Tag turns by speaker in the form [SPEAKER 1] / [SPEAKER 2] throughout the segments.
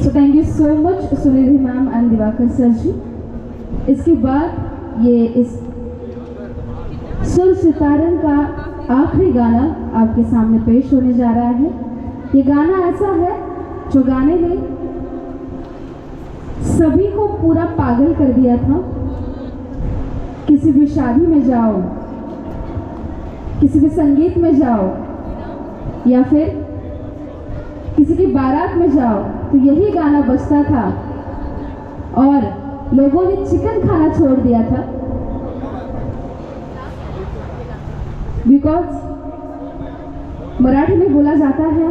[SPEAKER 1] So thank you so much Sunidhi ma'am and Divakar sir ji. इसके बाद ये इस सुर सितारन का आखिरी गाना आपके सामने पेश होने जा रहा है। ये गाना ऐसा है जो गाने ने सभी को पूरा पागल कर दिया था। किसी भी शादी में जाओ, किसी भी संगीत में जाओ या फिर किसी की बारात में जाओ तो यही गाना बजता था और लोगों ने चिकन खाना छोड़ दिया था। बिकॉज मराठी में बोला जाता है,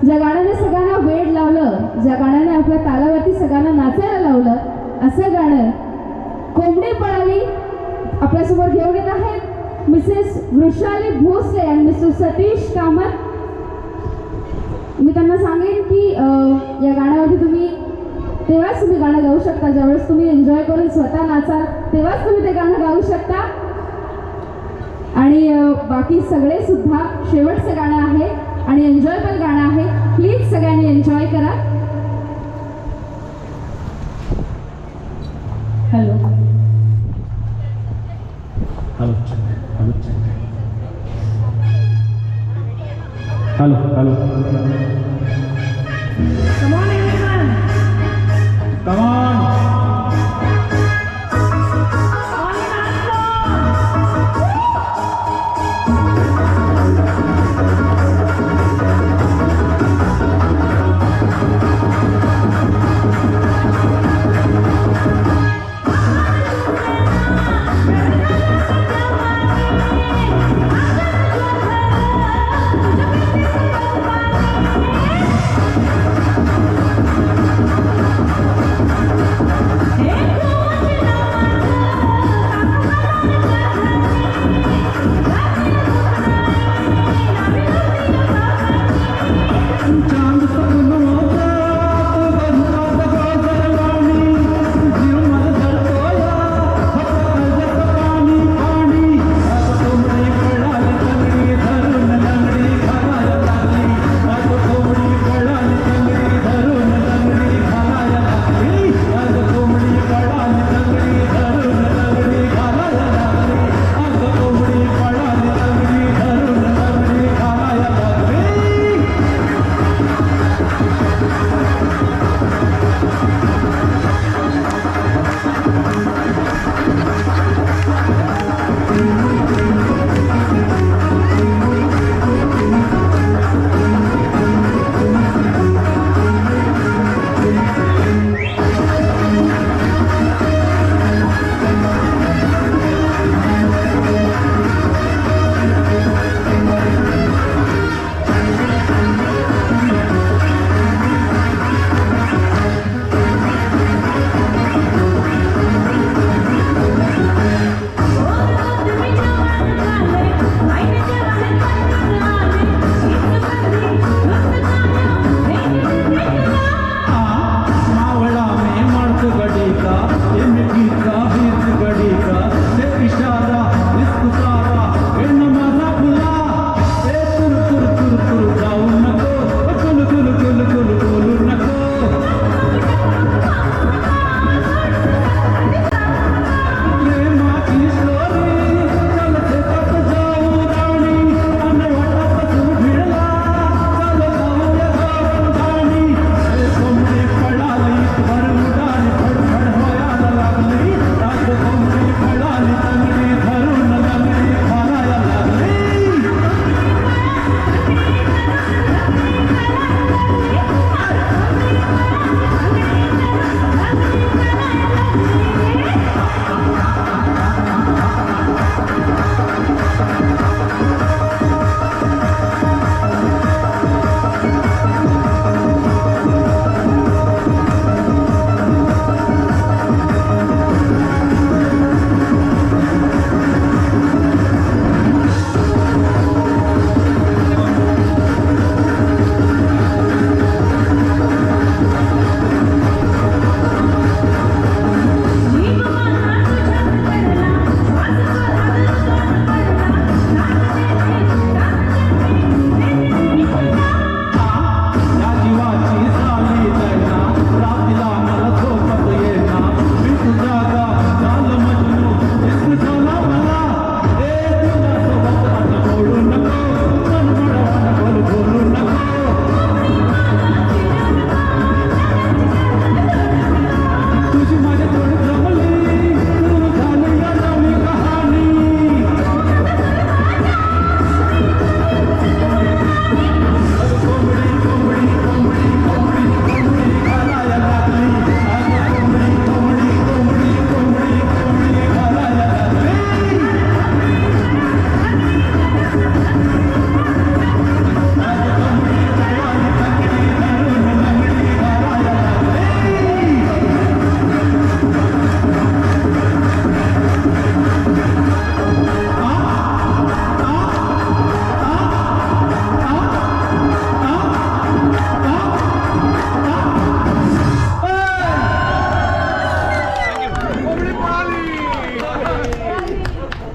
[SPEAKER 1] ज्या गाण्याने सगळ्यांना वेड लावलं, ज्या गाण्याने आपल्या तालावरती सगळ्यांना नाचायला लावलं, असं गाणं कोंबडी पळाली आपल्यासमोर घेऊन येत आहेत मिसेस वृषाली भोसले आणि मिस्टर सतीश कामत। मी त्यांना सांगेन की या गाण्यावरती तुम्ही तेव्हाच तुम्ही गाणं गाऊ शकता, ज्यावेळेस तुम्ही एन्जॉय करून स्वतः नाचाल तेव्हाच तुम्ही ते गाणं गाऊ शकता। आणि बाकी सगळे सुद्धा शेवटचं गाणं आहे आणि एन्जॉयबल गाणं आहे। प्लीज सगळ्यांनी एन्जॉय करा। Hello
[SPEAKER 2] hello hello hello hello, come on everyone, come on.